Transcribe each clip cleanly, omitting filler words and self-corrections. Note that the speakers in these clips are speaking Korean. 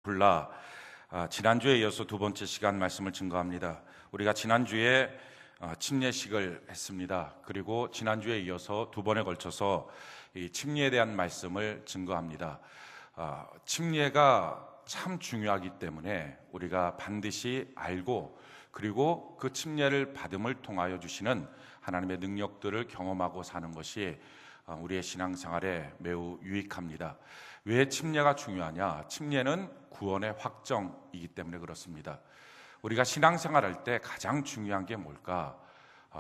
불라 지난주에 이어서 두 번째 시간 말씀을 증거합니다. 우리가 지난주에 침례식을 했습니다. 그리고 지난주에 이어서 두 번에 걸쳐서 이 침례에 대한 말씀을 증거합니다. 침례가 참 중요하기 때문에 우리가 반드시 알고 그리고 그 침례를 받음을 통하여 주시는 하나님의 능력들을 경험하고 사는 것이 우리의 신앙생활에 매우 유익합니다. 왜 침례가 중요하냐? 침례는 구원의 확정이기 때문에 그렇습니다. 우리가 신앙생활할 때 가장 중요한 게 뭘까?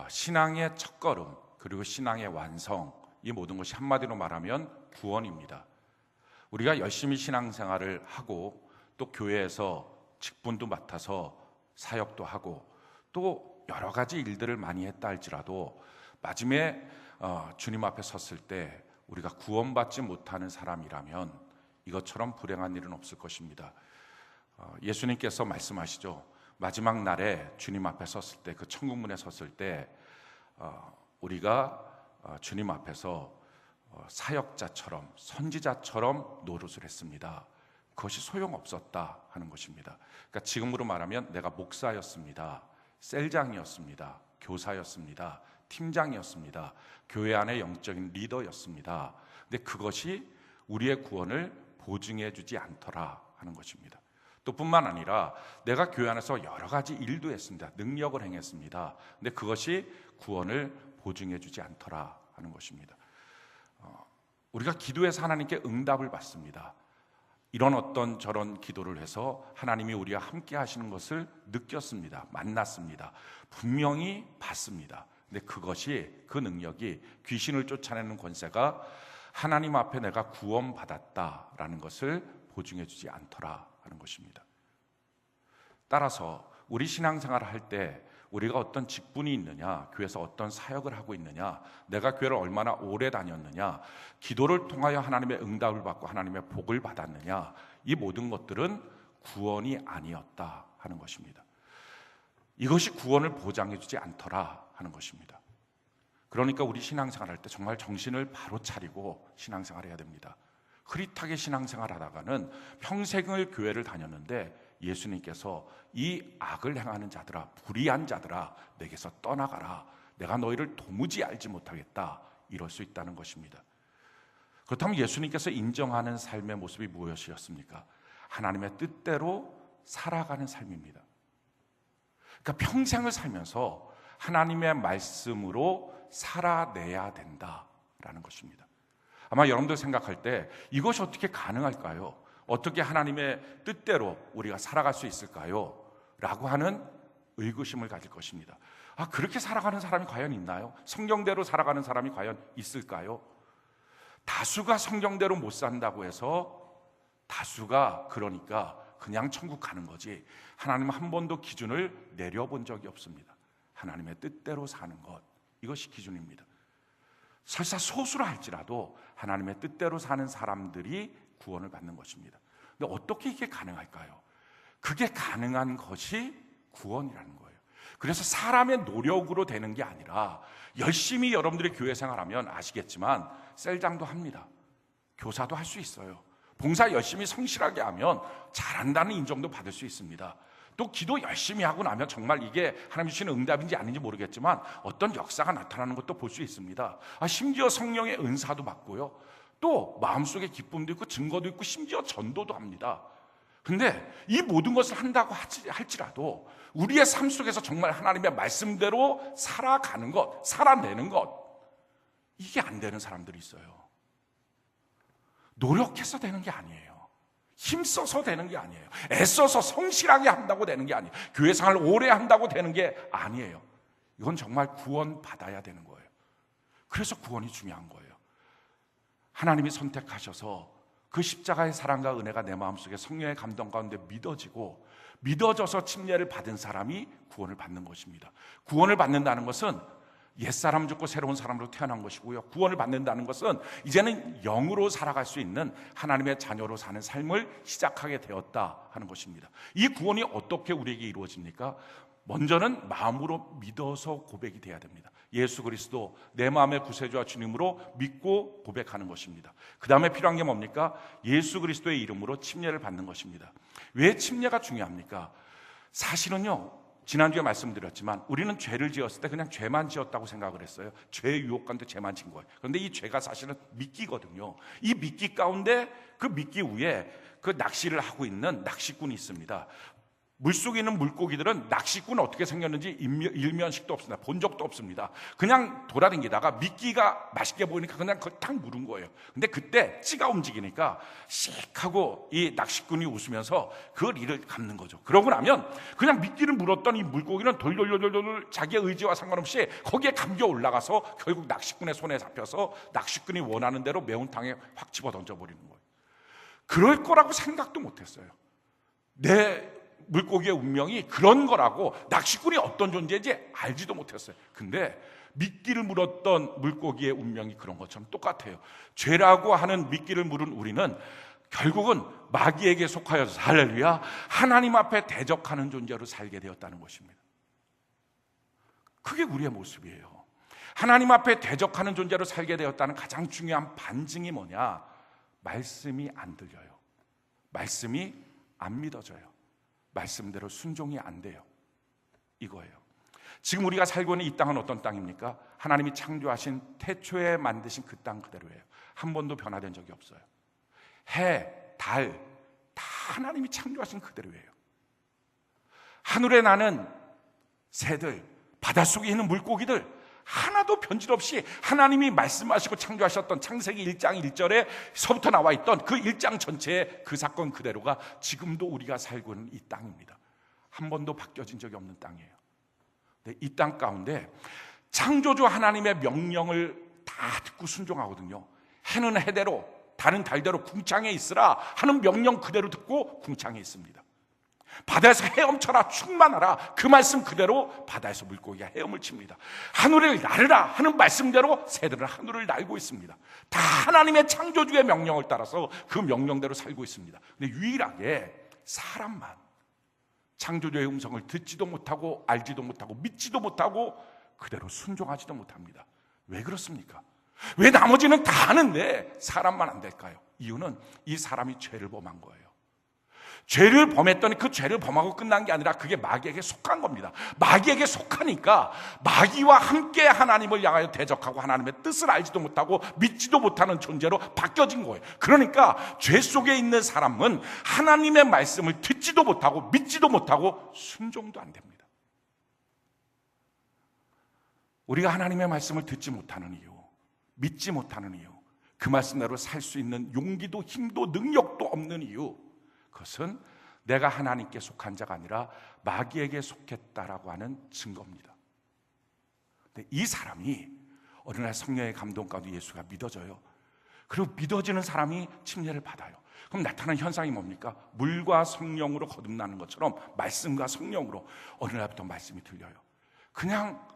신앙의 첫걸음 그리고 신앙의 완성, 이 모든 것이 한마디로 말하면 구원입니다. 우리가 열심히 신앙생활을 하고 또 교회에서 직분도 맡아서 사역도 하고 또 여러 가지 일들을 많이 했다 할지라도 마지막에 주님 앞에 섰을 때 우리가 구원받지 못하는 사람이라면 이것처럼 불행한 일은 없을 것입니다. 예수님께서 말씀하시죠. 마지막 날에 주님 앞에 섰을 때, 그 천국문에 섰을 때 우리가 주님 앞에서 사역자처럼 선지자처럼 노릇을 했습니다. 그것이 소용없었다 하는 것입니다. 그러니까 지금으로 말하면 내가 목사였습니다, 셀장이었습니다, 교사였습니다, 팀장이었습니다, 교회 안의 영적인 리더였습니다. 근데 그것이 우리의 구원을 보증해 주지 않더라 하는 것입니다. 또 뿐만 아니라 내가 교회 안에서 여러 가지 일도 했습니다, 능력을 행했습니다. 근데 그것이 구원을 보증해 주지 않더라 하는 것입니다. 우리가 기도해서 하나님께 응답을 받습니다. 이런 어떤 저런 기도를 해서 하나님이 우리와 함께 하시는 것을 느꼈습니다. 만났습니다. 분명히 봤습니다. 근데 그것이, 그 능력이, 귀신을 쫓아내는 권세가 하나님 앞에 내가 구원받았다라는 것을 보증해 주지 않더라 하는 것입니다. 따라서 우리 신앙생활을 할 때 우리가 어떤 직분이 있느냐, 교회에서 어떤 사역을 하고 있느냐, 내가 교회를 얼마나 오래 다녔느냐, 기도를 통하여 하나님의 응답을 받고 하나님의 복을 받았느냐, 이 모든 것들은 구원이 아니었다 하는 것입니다. 이것이 구원을 보장해 주지 않더라 하는 것입니다. 그러니까 우리 신앙생활 할 때 정말 정신을 바로 차리고 신앙생활 해야 됩니다. 흐릿하게 신앙생활 하다가는 평생을 교회를 다녔는데 예수님께서 이 악을 행하는 자들아, 불의한 자들아, 내게서 떠나가라, 내가 너희를 도무지 알지 못하겠다, 이럴 수 있다는 것입니다. 그렇다면 예수님께서 인정하는 삶의 모습이 무엇이었습니까? 하나님의 뜻대로 살아가는 삶입니다. 그러니까 평생을 살면서 하나님의 말씀으로 살아내야 된다라는 것입니다. 아마 여러분들 생각할 때 이것이 어떻게 가능할까요? 어떻게 하나님의 뜻대로 우리가 살아갈 수 있을까요? 라고 하는 의구심을 가질 것입니다. 그렇게 살아가는 사람이 과연 있나요? 성경대로 살아가는 사람이 과연 있을까요? 다수가 성경대로 못 산다고 해서 다수가 그러니까 그냥 천국 가는 거지, 하나님은 한 번도 기준을 내려본 적이 없습니다. 하나님의 뜻대로 사는 것, 이것이 기준입니다. 설사 소수라 할지라도 하나님의 뜻대로 사는 사람들이 구원을 받는 것입니다. 근데 어떻게 이게 가능할까요? 그게 가능한 것이 구원이라는 거예요. 그래서 사람의 노력으로 되는 게 아니라, 열심히 여러분들이 교회 생활하면 아시겠지만 셀장도 합니다. 교사도 할 수 있어요. 봉사 열심히 성실하게 하면 잘한다는 인정도 받을 수 있습니다. 또 기도 열심히 하고 나면 정말 이게 하나님 주시는 응답인지 아닌지 모르겠지만 어떤 역사가 나타나는 것도 볼 수 있습니다. 심지어 성령의 은사도 받고요, 또 마음속에 기쁨도 있고 증거도 있고 심지어 전도도 합니다. 근데 이 모든 것을 한다고 할지라도 우리의 삶 속에서 정말 하나님의 말씀대로 살아가는 것, 살아내는 것, 이게 안 되는 사람들이 있어요. 노력해서 되는 게 아니에요. 힘써서 되는 게 아니에요. 애써서 성실하게 한다고 되는 게 아니에요. 교회 생활 오래 한다고 되는 게 아니에요. 이건 정말 구원 받아야 되는 거예요. 그래서 구원이 중요한 거예요. 하나님이 선택하셔서 그 십자가의 사랑과 은혜가 내 마음속에 성령의 감동 가운데 믿어져서 침례를 받은 사람이 구원을 받는 것입니다. 구원을 받는다는 것은 옛사람 죽고 새로운 사람으로 태어난 것이고요, 구원을 받는다는 것은 이제는 영으로 살아갈 수 있는 하나님의 자녀로 사는 삶을 시작하게 되었다 하는 것입니다. 이 구원이 어떻게 우리에게 이루어집니까? 먼저는 마음으로 믿어서 고백이 돼야 됩니다. 예수 그리스도 내 마음의 구세주와 주님으로 믿고 고백하는 것입니다. 그 다음에 필요한 게 뭡니까? 예수 그리스도의 이름으로 침례를 받는 것입니다. 왜 침례가 중요합니까? 사실은요, 지난주에 말씀드렸지만 우리는 죄를 지었을 때 그냥 죄만 지었다고 생각을 했어요. 죄의 유혹관도 죄만 진 거예요. 그런데 이 죄가 사실은 미끼거든요. 이 미끼 가운데, 그 미끼 위에 그 낚시를 하고 있는 낚시꾼이 있습니다. 물속에 있는 물고기들은 낚시꾼은 어떻게 생겼는지 일면식도 없습니다. 본 적도 없습니다. 그냥 돌아다니다가 미끼가 맛있게 보이니까 그냥 그걸 탁 물은 거예요. 근데 그때 찌가 움직이니까 씩 하고 이 낚시꾼이 웃으면서 그걸 이를 감는 거죠. 그러고 나면 그냥 미끼를 물었던 이 물고기는 돌돌돌돌 자기의 의지와 상관없이 거기에 감겨 올라가서 결국 낚시꾼의 손에 잡혀서 낚시꾼이 원하는 대로 매운탕에 확 집어 던져버리는 거예요. 그럴 거라고 생각도 못했어요. 내 물고기의 운명이 그런 거라고 낚시꾼이 어떤 존재인지 알지도 못했어요. 근데 미끼를 물었던 물고기의 운명이 그런 것처럼 똑같아요. 죄라고 하는 미끼를 물은 우리는 결국은 마귀에게 속하여서, 할렐루야, 하나님 앞에 대적하는 존재로 살게 되었다는 것입니다. 그게 우리의 모습이에요. 하나님 앞에 대적하는 존재로 살게 되었다는 가장 중요한 반증이 뭐냐? 말씀이 안 들려요. 말씀이 안 믿어져요. 말씀대로 순종이 안 돼요. 이거예요. 지금 우리가 살고 있는 이 땅은 어떤 땅입니까? 하나님이 창조하신 태초에 만드신 그 땅 그대로예요. 한 번도 변화된 적이 없어요. 해, 달, 다 하나님이 창조하신 그대로예요. 하늘에 나는 새들, 바닷속에 있는 물고기들 하나도 변질 없이 하나님이 말씀하시고 창조하셨던 창세기 1장 1절에서부터 나와 있던 그 1장 전체의 그 사건 그대로가 지금도 우리가 살고 있는 이 땅입니다. 한 번도 바뀌어진 적이 없는 땅이에요. 이 땅 가운데 창조주 하나님의 명령을 다 듣고 순종하거든요. 해는 해대로, 달은 달대로 궁창에 있으라 하는 명령 그대로 듣고 궁창에 있습니다. 바다에서 헤엄쳐라, 충만하라, 그 말씀 그대로 바다에서 물고기가 헤엄을 칩니다. 하늘을 나르라 하는 말씀대로 새들은 하늘을 날고 있습니다. 다 하나님의 창조주의 명령을 따라서 그 명령대로 살고 있습니다. 근데 유일하게 사람만 창조주의 음성을 듣지도 못하고 알지도 못하고 믿지도 못하고 그대로 순종하지도 못합니다. 왜 그렇습니까? 왜 나머지는 다 하는데 사람만 안 될까요? 이유는 이 사람이 죄를 범한 거예요. 죄를 범했더니 그 죄를 범하고 끝난 게 아니라 그게 마귀에게 속한 겁니다. 마귀에게 속하니까 마귀와 함께 하나님을 향하여 대적하고 하나님의 뜻을 알지도 못하고 믿지도 못하는 존재로 바뀌어진 거예요. 그러니까 죄 속에 있는 사람은 하나님의 말씀을 듣지도 못하고 믿지도 못하고 순종도 안 됩니다. 우리가 하나님의 말씀을 듣지 못하는 이유, 믿지 못하는 이유, 그 말씀대로 살 수 있는 용기도 힘도 능력도 없는 이유, 그것은 내가 하나님께 속한 자가 아니라 마귀에게 속했다라고 하는 증거입니다. 근데 이 사람이 어느 날 성령의 감동 가운데 예수가 믿어져요. 그리고 믿어지는 사람이 침례를 받아요. 그럼 나타나는 현상이 뭡니까? 물과 성령으로 거듭나는 것처럼 말씀과 성령으로 어느 날부터 말씀이 들려요. 그냥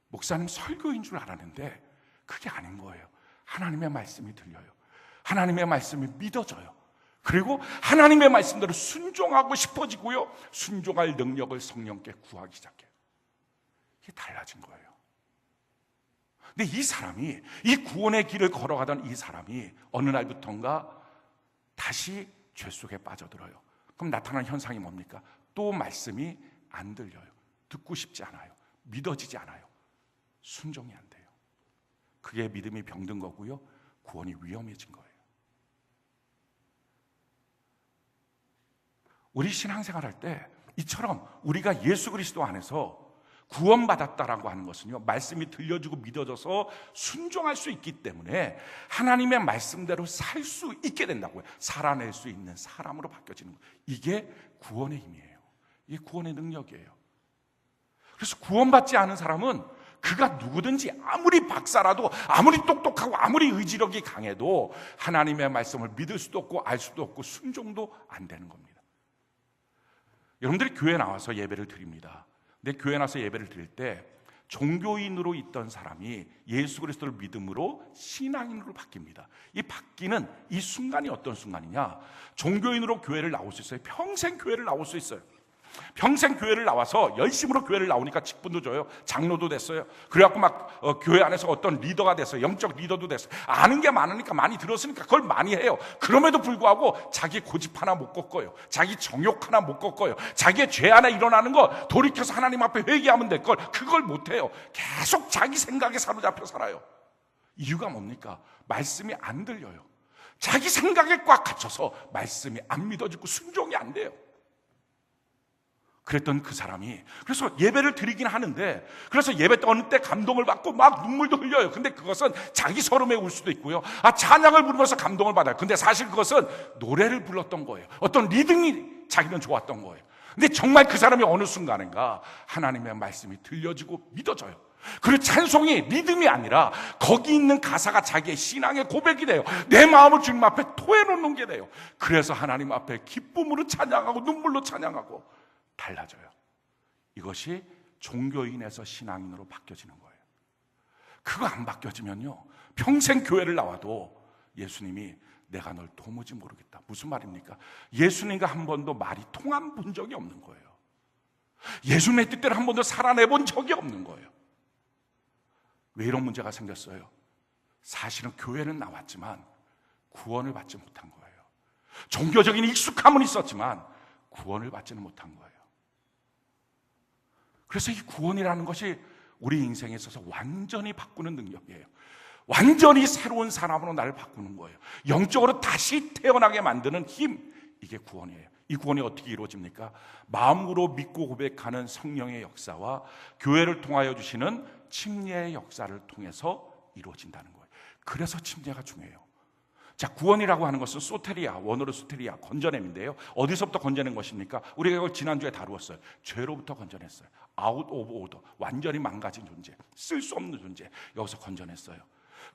목사님 설교인 줄 알았는데 그게 아닌 거예요. 하나님의 말씀이 들려요. 하나님의 말씀이 믿어져요. 그리고 하나님의 말씀대로 순종하고 싶어지고요, 순종할 능력을 성령께 구하기 시작해요. 이게 달라진 거예요. 근데 이 사람이, 이 구원의 길을 걸어가던 이 사람이 어느 날부턴가 다시 죄 속에 빠져들어요. 그럼 나타나는 현상이 뭡니까? 또 말씀이 안 들려요. 듣고 싶지 않아요. 믿어지지 않아요. 순종이 안 돼요. 그게 믿음이 병든 거고요, 구원이 위험해진 거예요. 우리 신앙생활 할 때 이처럼 우리가 예수 그리스도 안에서 구원받았다라고 하는 것은요, 말씀이 들려주고 믿어져서 순종할 수 있기 때문에 하나님의 말씀대로 살 수 있게 된다고요. 살아낼 수 있는 사람으로 바뀌어지는 거예요. 이게 구원의 힘이에요. 이게 구원의 능력이에요. 그래서 구원받지 않은 사람은 그가 누구든지 아무리 박사라도, 아무리 똑똑하고 아무리 의지력이 강해도 하나님의 말씀을 믿을 수도 없고 알 수도 없고 순종도 안 되는 겁니다. 여러분들이 교회 나와서 예배를 드립니다. 근데 교회 나와서 예배를 드릴 때 종교인으로 있던 사람이 예수 그리스도를 믿음으로 신앙인으로 바뀝니다. 이 바뀌는 이 순간이 어떤 순간이냐? 종교인으로 교회를 나올 수 있어요. 평생 교회를 나올 수 있어요. 평생 교회를 나와서 열심으로 교회를 나오니까 직분도 줘요. 장로도 됐어요. 그래갖고 막 교회 안에서 어떤 리더가 됐어요. 영적 리더도 됐어요. 아는 게 많으니까, 많이 들었으니까 그걸 많이 해요. 그럼에도 불구하고 자기 고집 하나 못 꺾어요. 자기 정욕 하나 못 꺾어요. 자기의 죄 하나 일어나는 거 돌이켜서 하나님 앞에 회개하면 될 걸, 그걸 못 해요. 계속 자기 생각에 사로잡혀 살아요. 이유가 뭡니까? 말씀이 안 들려요. 자기 생각에 꽉 갇혀서 말씀이 안 믿어지고 순종이 안 돼요. 그랬던 그 사람이, 그래서 예배를 드리긴 하는데, 그래서 예배 어느 때 감동을 받고 막 눈물도 흘려요. 근데 그것은 자기 서름에 울 수도 있고요. 찬양을 부르면서 감동을 받아요. 근데 사실 그것은 노래를 불렀던 거예요. 어떤 리듬이 자기는 좋았던 거예요. 근데 정말 그 사람이 어느 순간인가 하나님의 말씀이 들려지고 믿어져요. 그리고 찬송이 리듬이 아니라 거기 있는 가사가 자기의 신앙의 고백이 돼요. 내 마음을 주님 앞에 토해놓는 게 돼요. 그래서 하나님 앞에 기쁨으로 찬양하고 눈물로 찬양하고 달라져요. 이것이 종교인에서 신앙인으로 바뀌어지는 거예요. 그거 안 바뀌어지면요, 평생 교회를 나와도 예수님이 내가 널 도무지 모르겠다. 무슨 말입니까? 예수님과 한 번도 말이 통한 본 적이 없는 거예요. 예수님의 뜻대로 한 번도 살아내본 적이 없는 거예요. 왜 이런 문제가 생겼어요? 사실은 교회는 나왔지만 구원을 받지 못한 거예요. 종교적인 익숙함은 있었지만 구원을 받지는 못한 거예요. 그래서 이 구원이라는 것이 우리 인생에 있어서 완전히 바꾸는 능력이에요. 완전히 새로운 사람으로 나를 바꾸는 거예요. 영적으로 다시 태어나게 만드는 힘, 이게 구원이에요. 이 구원이 어떻게 이루어집니까? 마음으로 믿고 고백하는 성령의 역사와 교회를 통하여 주시는 침례의 역사를 통해서 이루어진다는 거예요. 그래서 침례가 중요해요. 자, 구원이라고 하는 것은 소테리아, 원어로 소테리아, 건져냄인데요. 어디서부터 건져낸 것입니까? 우리가 이걸 지난주에 다루었어요. 죄로부터 건져냈어요. 아웃 오브 오더, 완전히 망가진 존재, 쓸 수 없는 존재, 여기서 건져냈어요.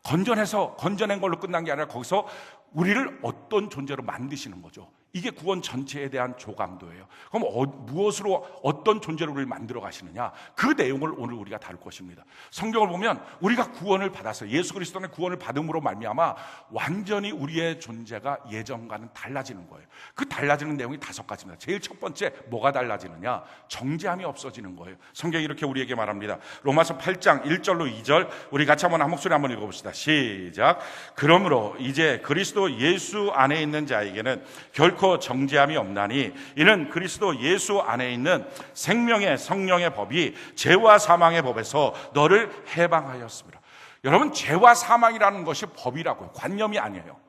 건져내서 건져낸 걸로 끝난 게 아니라 거기서 우리를 어떤 존재로 만드시는 거죠. 이게 구원 전체에 대한 조감도예요. 그럼 무엇으로, 어떤 존재로 우리를 만들어 가시느냐, 그 내용을 오늘 우리가 다룰 것입니다. 성경을 보면 우리가 구원을 받아서 예수 그리스도의 구원을 받음으로 말미암아 완전히 우리의 존재가 예전과는 달라지는 거예요. 그 달라지는 내용이 5가지입니다. 제일 첫 번째, 뭐가 달라지느냐? 정죄함이 없어지는 거예요. 성경이 이렇게 우리에게 말합니다. 로마서 8장 1절로 2절 우리 같이 한번 한 목소리 한번 읽어봅시다. 시작. 그러므로 이제 그리스도 예수 안에 있는 자에게는 결코 정죄함이 없나니 이는 그리스도 예수 안에 있는 생명의 성령의 법이 죄와 사망의 법에서 너를 해방하였습니다. 여러분, 죄와 사망이라는 것이 법이라고요. 관념이 아니에요.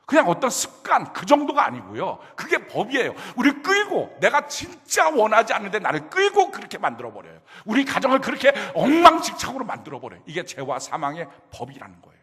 그냥 어떤 습관, 그 정도가 아니고요. 그게 법이에요. 우리 끌고, 내가 진짜 원하지 않는데 나를 끌고 그렇게 만들어버려요. 우리 가정을 그렇게 엉망진창으로 만들어버려요. 이게 죄와 사망의 법이라는 거예요.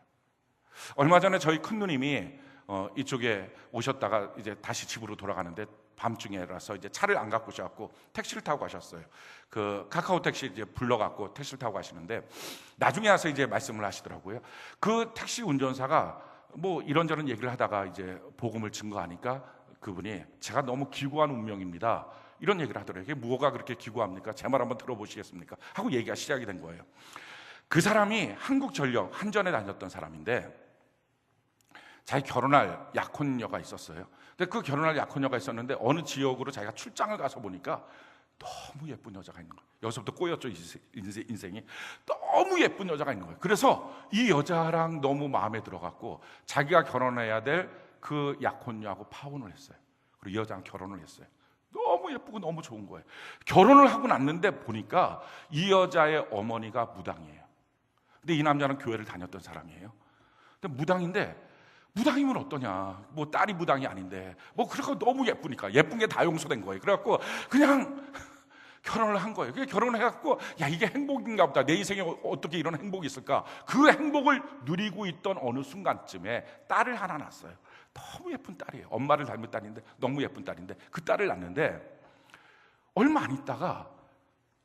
얼마 전에 저희 큰누님이 이쪽에 오셨다가 이제 다시 집으로 돌아가는데 밤중에라서 이제 차를 안 갖고 오셔갖고 택시를 타고 가셨어요. 그 카카오 택시 이제 불러갖고 택시를 타고 가시는데 나중에 와서 이제 말씀을 하시더라고요. 그 택시 운전사가 뭐 이런저런 얘기를 하다가 이제 복음을 증거하니까 그분이 제가 너무 기구한 운명입니다. 이런 얘기를 하더라고요. 이게 뭐가 그렇게 기구합니까? 제 말 한번 들어보시겠습니까? 하고 얘기가 시작이 된 거예요. 그 사람이 한국전력 한전에 다녔던 사람인데 자기 결혼할 약혼녀가 있었어요. 근데 그 결혼할 약혼녀가 있었는데 어느 지역으로 자기가 출장을 가서 보니까 너무 예쁜 여자가 있는 거예요. 여기서부터 꼬였죠, 인생이. 너무 예쁜 여자가 있는 거예요. 그래서 이 여자랑 너무 마음에 들어갔고 자기가 결혼해야 될 그 약혼녀하고 파혼을 했어요. 그리고 이 여자랑 결혼을 했어요. 너무 예쁘고 너무 좋은 거예요. 결혼을 하고 났는데 보니까 이 여자의 어머니가 무당이에요. 근데 이 남자는 교회를 다녔던 사람이에요. 근데 무당이면 어떠냐? 뭐 딸이 무당이 아닌데 뭐 그렇게 너무 예쁘니까 예쁜 게 다 용서된 거예요. 그래갖고 그냥 결혼을 한 거예요. 그게 결혼을 해갖고 야, 이게 행복인가 보다. 내 인생에 어떻게 이런 행복이 있을까? 그 행복을 누리고 있던 어느 순간쯤에 딸을 하나 낳았어요. 너무 예쁜 딸이에요. 엄마를 닮은 딸인데 너무 예쁜 딸인데 그 딸을 낳는데 얼마 안 있다가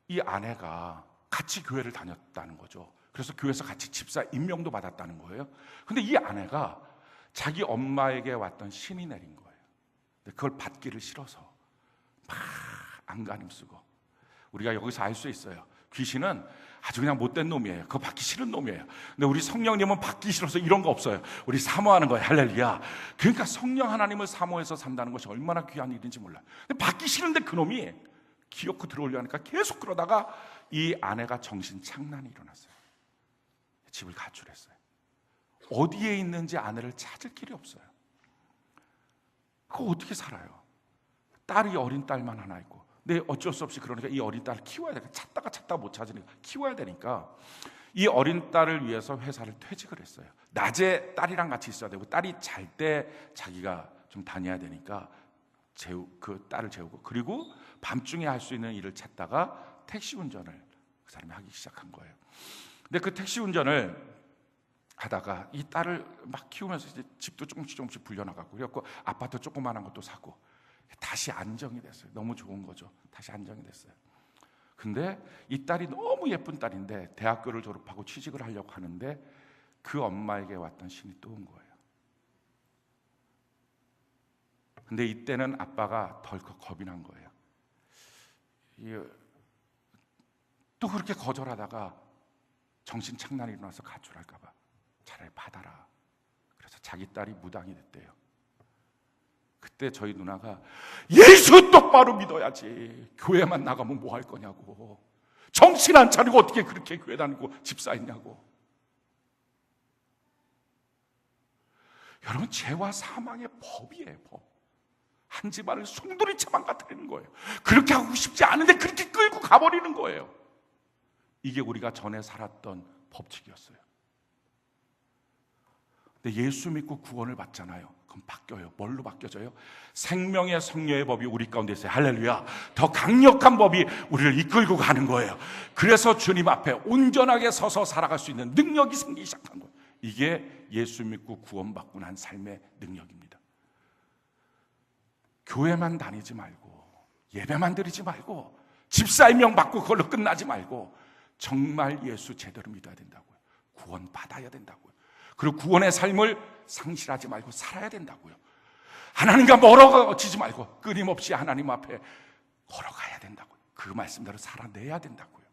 이 아내가 같이 교회를 다녔다는 거죠. 그래서 교회에서 같이 집사 임명도 받았다는 거예요. 근데 이 아내가 자기 엄마에게 왔던 신이 내린 거예요. 근데 그걸 받기를 싫어서 막 안간힘 쓰고, 우리가 여기서 알 수 있어요. 귀신은 아주 그냥 못된 놈이에요. 그거 받기 싫은 놈이에요. 근데 우리 성령님은 받기 싫어서 이런 거 없어요. 우리 사모하는 거예요. 할렐루야. 그러니까 성령 하나님을 사모해서 산다는 것이 얼마나 귀한 일인지 몰라요. 근데 받기 싫은데 그놈이 기어코 들어오려 하니까 계속 그러다가 이 아내가 정신 착란이 일어났어요. 집을 가출했어요. 어디에 있는지 아내를 찾을 길이 없어요. 그거 어떻게 살아요? 딸이 어린 딸만 하나 있고, 근데 어쩔 수 없이 그러니까 이 어린 딸을 키워야 되니까 찾다가 못 찾으니까 키워야 되니까 이 어린 딸을 위해서 회사를 퇴직을 했어요. 낮에 딸이랑 같이 있어야 되고 딸이 잘 때 자기가 좀 다녀야 되니까 그 딸을 재우고, 그리고 밤중에 할 수 있는 일을 찾다가 택시 운전을 그 사람이 하기 시작한 거예요. 근데 그 택시 운전을 하다가 이 딸을 막 키우면서 이제 집도 조금씩 불려나가고, 그래갖고 아파트 조그만한 것도 사고 다시 안정이 됐어요. 너무 좋은 거죠. 다시 안정이 됐어요. 근데 이 딸이 너무 예쁜 딸인데 대학교를 졸업하고 취직을 하려고 하는데 그 엄마에게 왔던 신이 또 온 거예요. 근데 이때는 아빠가 덜컥 겁이 난 거예요. 또 그렇게 거절하다가 정신 착란이 일어나서 가출할까 봐 차라리 받아라. 그래서 자기 딸이 무당이 됐대요. 그때 저희 누나가 예수 똑바로 믿어야지, 교회만 나가면 뭐 할 거냐고, 정신 안 차리고 어떻게 그렇게 교회 다니고 집사했냐고. 여러분, 죄와 사망의 법이에요. 법. 한 집안을 송두리째 망가뜨리는 거예요. 그렇게 하고 싶지 않은데 그렇게 끌고 가버리는 거예요. 이게 우리가 전에 살았던 법칙이었어요. 근데 예수 믿고 구원을 받잖아요. 그럼 바뀌어요. 뭘로 바뀌어져요? 생명의 성령의 법이 우리 가운데 있어요. 할렐루야. 더 강력한 법이 우리를 이끌고 가는 거예요. 그래서 주님 앞에 온전하게 서서 살아갈 수 있는 능력이 생기기 시작한 거예요. 이게 예수 믿고 구원받고 난 삶의 능력입니다. 교회만 다니지 말고 예배만 드리지 말고 집사의 명 받고 그걸로 끝나지 말고 정말 예수 제대로 믿어야 된다고요. 구원 받아야 된다고요. 그리고 구원의 삶을 상실하지 말고 살아야 된다고요. 하나님과 멀어지지 말고 끊임없이 하나님 앞에 걸어가야 된다고요. 그 말씀대로 살아내야 된다고요.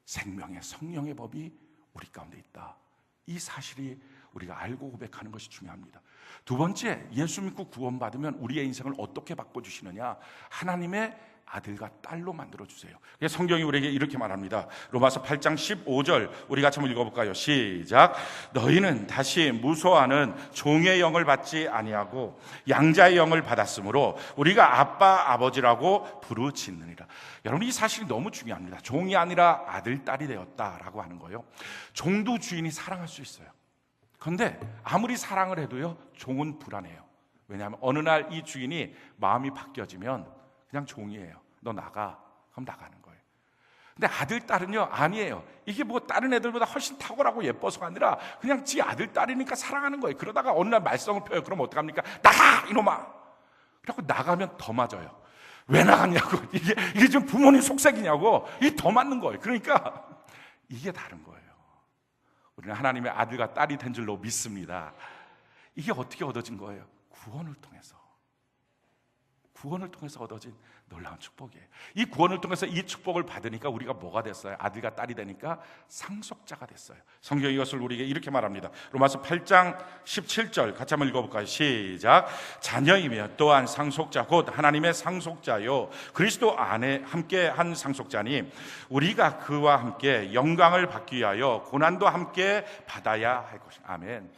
생명의 성령의 법이 우리 가운데 있다. 이 사실이 우리가 알고 고백하는 것이 중요합니다. 두 번째, 예수 믿고 구원받으면 우리의 인생을 어떻게 바꿔주시느냐? 하나님의 아들과 딸로 만들어주세요. 성경이 우리에게 이렇게 말합니다. 로마서 8장 15절 우리 같이 한번 읽어볼까요? 시작. 너희는 다시 무소하는 종의 영을 받지 아니하고 양자의 영을 받았으므로 우리가 아빠 아버지라고 부르짖느니라. 여러분, 이 사실이 너무 중요합니다. 종이 아니라 아들 딸이 되었다라고 하는 거예요. 종도 주인이 사랑할 수 있어요. 그런데 아무리 사랑을 해도요, 종은 불안해요. 왜냐하면 어느 날 이 주인이 마음이 바뀌어지면 그냥 종이에요. 너 나가. 그럼 나가는 거예요. 근데 아들, 딸은요, 아니에요. 이게 뭐 다른 애들보다 훨씬 탁월하고 예뻐서가 아니라 그냥 지 아들, 딸이니까 사랑하는 거예요. 그러다가 어느 날 말썽을 펴요. 그럼 어떡합니까? 나가! 이놈아! 그래갖고 나가면 더 맞아요. 왜 나갔냐고. 이게 지금 부모님 속색이냐고. 이게 더 맞는 거예요. 그러니까 이게 다른 거예요. 우리는 하나님의 아들과 딸이 된 줄로 믿습니다. 이게 어떻게 얻어진 거예요? 구원을 통해서 얻어진 놀라운 축복이에요. 이 구원을 통해서 이 축복을 받으니까 우리가 뭐가 됐어요? 아들과 딸이 되니까 상속자가 됐어요. 성경이 이것을 우리에게 이렇게 말합니다. 로마서 8장 17절 같이 한번 읽어볼까요? 시작. 자녀이며 또한 상속자 곧 하나님의 상속자요 그리스도 안에 함께 한 상속자니 우리가 그와 함께 영광을 받기 위하여 고난도 함께 받아야 할 것이다. 아멘.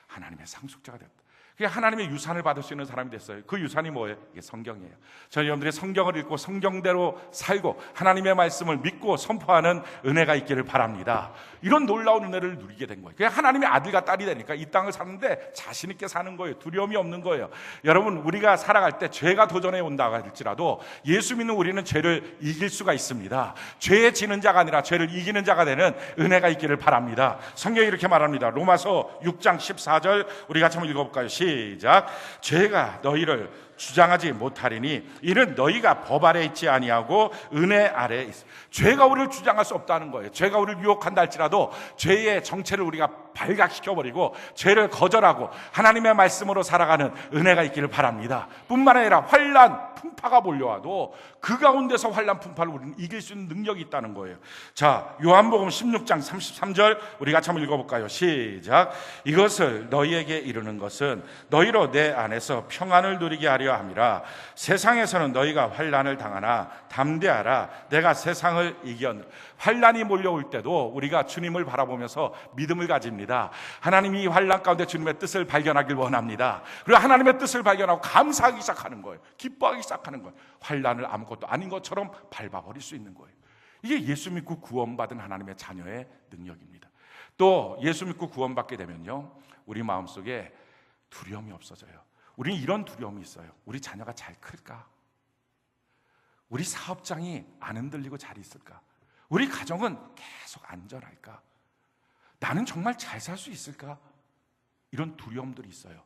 하나님의 상속자가 됐다. 하나님의 유산을 받을 수 있는 사람이 됐어요. 그 유산이 뭐예요? 이게 성경이에요. 저희 여러분들이 성경을 읽고 성경대로 살고 하나님의 말씀을 믿고 선포하는 은혜가 있기를 바랍니다. 이런 놀라운 은혜를 누리게 된 거예요. 그냥 하나님의 아들과 딸이 되니까 이 땅을 사는데 자신 있게 사는 거예요. 두려움이 없는 거예요. 여러분, 우리가 살아갈 때 죄가 도전해 온다 할지라도 예수 믿는 우리는 죄를 이길 수가 있습니다. 죄에 지는 자가 아니라 죄를 이기는 자가 되는 은혜가 있기를 바랍니다. 성경이 이렇게 말합니다. 로마서 6장 14절 우리 같이 한번 읽어볼까요? 시작. 죄가 너희를 주장하지 못하리니 이는 너희가 법 아래 있지 아니하고 은혜 아래 있어. 죄가 우리를 주장할 수 없다는 거예요. 죄가 우리를 유혹한다 할지라도 죄의 정체를 우리가 발각시켜버리고 죄를 거절하고 하나님의 말씀으로 살아가는 은혜가 있기를 바랍니다. 뿐만 아니라 환난 풍파가 몰려와도 그 가운데서 환난 풍파를 우리는 이길 수 있는 능력이 있다는 거예요. 자, 요한복음 16장 33절 우리 같이 한번 읽어볼까요? 시작. 이것을 너희에게 이르는 것은 너희로 내 안에서 평안을 누리게 하려 함이라. 세상에서는 너희가 환난을 당하나 담대하라. 내가 세상을 이겼노라. 환난이 몰려올 때도 우리가 주님을 바라보면서 믿음을 가집니다. 하나님이 이 환난 가운데 주님의 뜻을 발견하길 원합니다. 그리고 하나님의 뜻을 발견하고 감사하기 시작하는 거예요. 기뻐하기 시작하는 거예요. 환난을 아무것도 아닌 것처럼 밟아버릴 수 있는 거예요. 이게 예수 믿고 구원받은 하나님의 자녀의 능력입니다. 또 예수 믿고 구원받게 되면요, 우리 마음속에 두려움이 없어져요. 우리는 이런 두려움이 있어요. 우리 자녀가 잘 클까? 우리 사업장이 안 흔들리고 잘 있을까? 우리 가정은 계속 안전할까? 나는 정말 잘 살 수 있을까? 이런 두려움들이 있어요.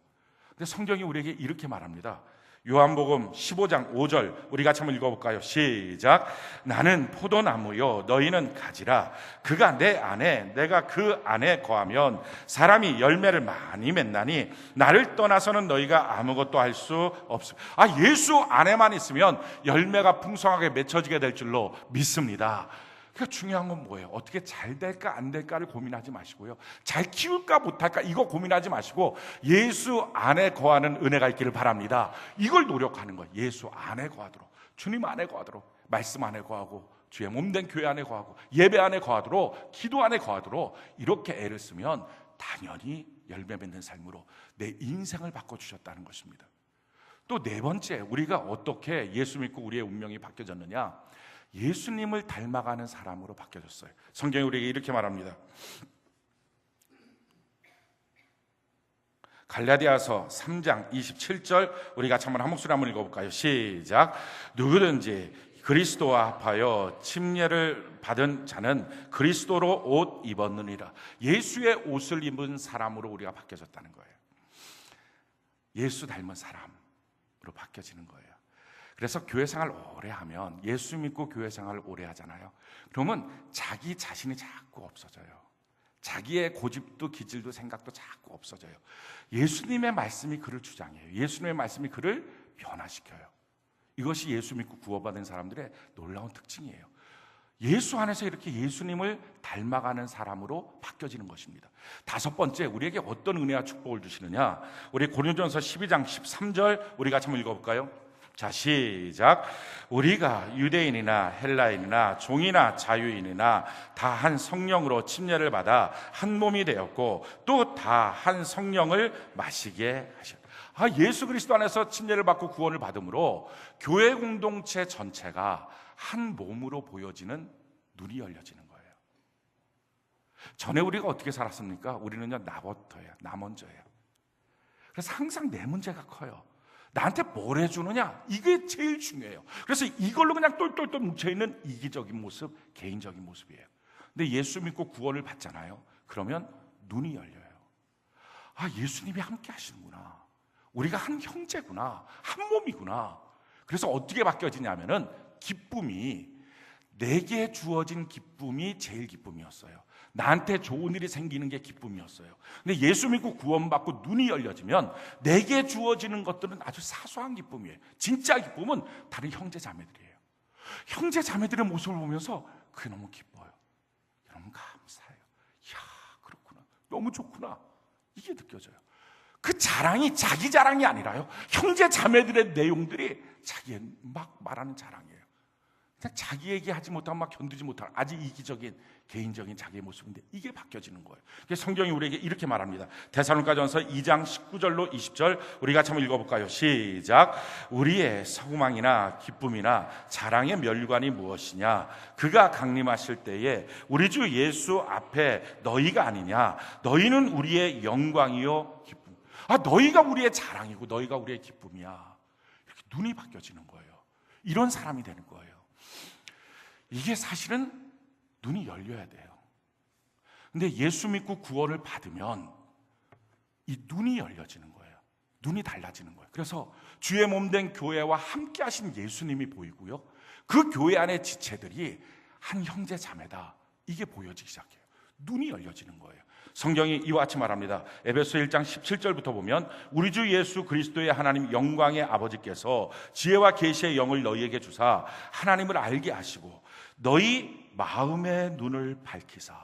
근데 성경이 우리에게 이렇게 말합니다. 요한복음 15장 5절 우리 같이 한번 읽어볼까요? 시작. 나는 포도나무요 너희는 가지라. 그가 내 안에 내가 그 안에 거하면 사람이 열매를 많이 맺나니 나를 떠나서는 너희가 아무것도 할 수 없어. 예수 안에만 있으면 열매가 풍성하게 맺혀지게 될 줄로 믿습니다. 그러니까 중요한 건 뭐예요? 어떻게 잘 될까 안 될까를 고민하지 마시고요, 잘 키울까 못할까 이거 고민하지 마시고 예수 안에 거하는 은혜가 있기를 바랍니다. 이걸 노력하는 거예요. 예수 안에 거하도록, 주님 안에 거하도록, 말씀 안에 거하고 주의 몸된 교회 안에 거하고 예배 안에 거하도록, 기도 안에 거하도록 이렇게 애를 쓰면 당연히 열매 맺는 삶으로 내 인생을 바꿔주셨다는 것입니다. 또 네 번째, 우리가 어떻게 예수 믿고 우리의 운명이 바뀌어졌느냐? 예수님을 닮아가는 사람으로 바뀌어졌어요. 성경이 우리에게 이렇게 말합니다. 갈라디아서 3장 27절 우리 같이 한 목소리 한번 읽어볼까요? 시작. 누구든지 그리스도와 합하여 침례를 받은 자는 그리스도로 옷 입었느니라. 예수의 옷을 입은 사람으로 우리가 바뀌어졌다는 거예요. 예수 닮은 사람으로 바뀌어지는 거예요. 그래서 교회 생활 오래 하면, 예수 믿고 교회 생활을 오래 하잖아요. 그러면 자기 자신이 자꾸 없어져요. 자기의 고집도 기질도 생각도 자꾸 없어져요. 예수님의 말씀이 그를 주장해요. 예수님의 말씀이 그를 변화시켜요. 이것이 예수 믿고 구원받은 사람들의 놀라운 특징이에요. 예수 안에서 이렇게 예수님을 닮아가는 사람으로 바뀌어지는 것입니다. 다섯 번째, 우리에게 어떤 은혜와 축복을 주시느냐? 우리 고린도전서 12장 13절 우리 같이 한번 읽어볼까요? 자, 시작. 우리가 유대인이나 헬라인이나 종이나 자유인이나 다 한 성령으로 침례를 받아 한 몸이 되었고 또 다 한 성령을 마시게 하셨다. 예수 그리스도 안에서 침례를 받고 구원을 받음으로 교회 공동체 전체가 한 몸으로 보여지는 눈이 열려지는 거예요. 전에 우리가 어떻게 살았습니까? 우리는요, 나부터예요. 나 먼저예요. 그래서 항상 내 문제가 커요. 나한테 뭘 해주느냐, 이게 제일 중요해요. 그래서 이걸로 그냥 똘똘똘 뭉쳐있는 이기적인 모습, 개인적인 모습이에요. 근데 예수 믿고 구원을 받잖아요. 그러면 눈이 열려요. 예수님이 함께 하시는구나. 우리가 한 형제구나, 한 몸이구나. 그래서 어떻게 바뀌어지냐면은 기쁨이, 내게 주어진 기쁨이 제일 기쁨이었어요. 나한테 좋은 일이 생기는 게 기쁨이었어요. 근데 예수 믿고 구원받고 눈이 열려지면 내게 주어지는 것들은 아주 사소한 기쁨이에요. 진짜 기쁨은 다른 형제 자매들이에요. 형제 자매들의 모습을 보면서 그게 너무 기뻐요. 너무 감사해요. 이야, 그렇구나, 너무 좋구나, 이게 느껴져요. 그 자랑이 자기 자랑이 아니라요, 형제 자매들의 내용들이 자기 막 말하는 자랑이에요. 그냥 자기 얘기하지 못하고 막 견디지 못하는 아주 이기적인 개인적인 자기의 모습인데 이게 바뀌어지는 거예요. 성경이 우리에게 이렇게 말합니다. 데살로니가전서 2장 19절로 20절 우리 같이 한번 읽어볼까요? 시작. 우리의 소망이나 기쁨이나 자랑의 멸관이 무엇이냐? 그가 강림하실 때에 우리 주 예수 앞에 너희가 아니냐? 너희는 우리의 영광이요 기쁨. 너희가 우리의 자랑이고 너희가 우리의 기쁨이야. 이렇게 눈이 바뀌어지는 거예요. 이런 사람이 되는 거예요. 이게 사실은 눈이 열려야 돼요. 근데 예수 믿고 구원을 받으면 이 눈이 열려지는 거예요. 눈이 달라지는 거예요. 그래서 주의 몸된 교회와 함께 하신 예수님이 보이고요, 그 교회 안의 지체들이 한 형제 자매다, 이게 보여지기 시작해요. 눈이 열려지는 거예요. 성경이 이와 같이 말합니다. 에베소 1장 17절부터 보면 우리 주 예수 그리스도의 하나님 영광의 아버지께서 지혜와 계시의 영을 너희에게 주사 하나님을 알게 하시고 너희 마음의 눈을 밝히사.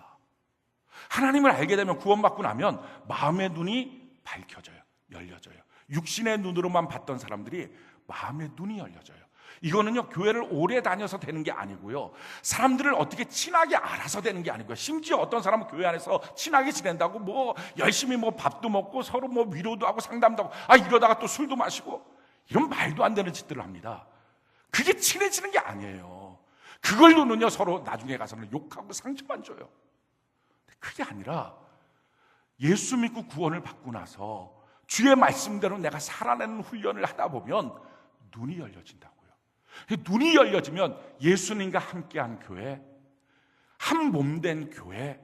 하나님을 알게 되면, 구원받고 나면 마음의 눈이 밝혀져요. 열려져요. 육신의 눈으로만 봤던 사람들이 마음의 눈이 열려져요. 이거는요, 교회를 오래 다녀서 되는 게 아니고요, 사람들을 어떻게 친하게 알아서 되는 게 아니고요, 심지어 어떤 사람은 교회 안에서 친하게 지낸다고 뭐 열심히 뭐 밥도 먹고 서로 뭐 위로도 하고 상담도 하고, 이러다가 또 술도 마시고, 이런 말도 안 되는 짓들을 합니다. 그게 친해지는 게 아니에요. 그걸로는요, 서로 나중에 가서는 욕하고 상처만 줘요. 그게 아니라 예수 믿고 구원을 받고 나서 주의 말씀대로 내가 살아내는 훈련을 하다 보면 눈이 열려진다고요. 눈이 열려지면 예수님과 함께한 교회, 한 몸된 교회,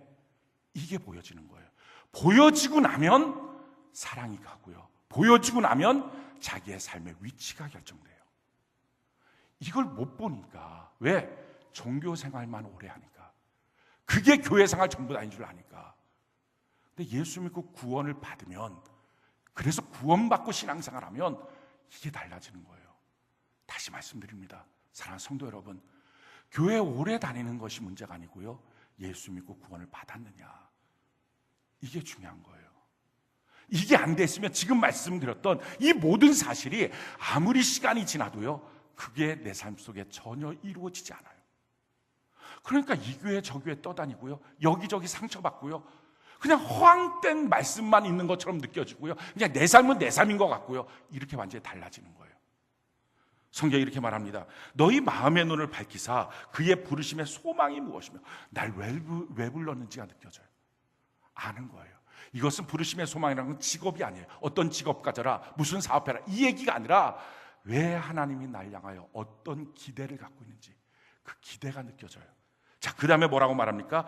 이게 보여지는 거예요. 보여지고 나면 사랑이 가고요, 보여지고 나면 자기의 삶의 위치가 결정돼요. 이걸 못 보니까, 왜? 종교 생활만 오래 하니까, 그게 교회 생활 전부 다인 줄 아니까. 근데 예수 믿고 구원을 받으면, 그래서 구원받고 신앙생활하면 이게 달라지는 거예요. 다시 말씀드립니다. 사랑하는 성도 여러분, 교회 오래 다니는 것이 문제가 아니고요, 예수 믿고 구원을 받았느냐, 이게 중요한 거예요. 이게 안 됐으면 지금 말씀드렸던 이 모든 사실이 아무리 시간이 지나도요, 그게 내 삶 속에 전혀 이루어지지 않아요. 그러니까 이 교회 저 교회 떠다니고요, 여기저기 상처받고요, 그냥 허황된 말씀만 있는 것처럼 느껴지고요, 그냥 내 삶은 내 삶인 것 같고요, 이렇게 완전히 달라지는 거예요. 성경이 이렇게 말합니다. 너희 마음의 눈을 밝히사 그의 부르심의 소망이 무엇이며, 날 왜 불렀는지가 느껴져요. 아는 거예요. 이것은 부르심의 소망이라는 건 직업이 아니에요. 어떤 직업 가져라, 무슨 사업해라, 이 얘기가 아니라 왜 하나님이 날 향하여 어떤 기대를 갖고 있는지, 그 기대가 느껴져요. 자, 그 다음에 뭐라고 말합니까?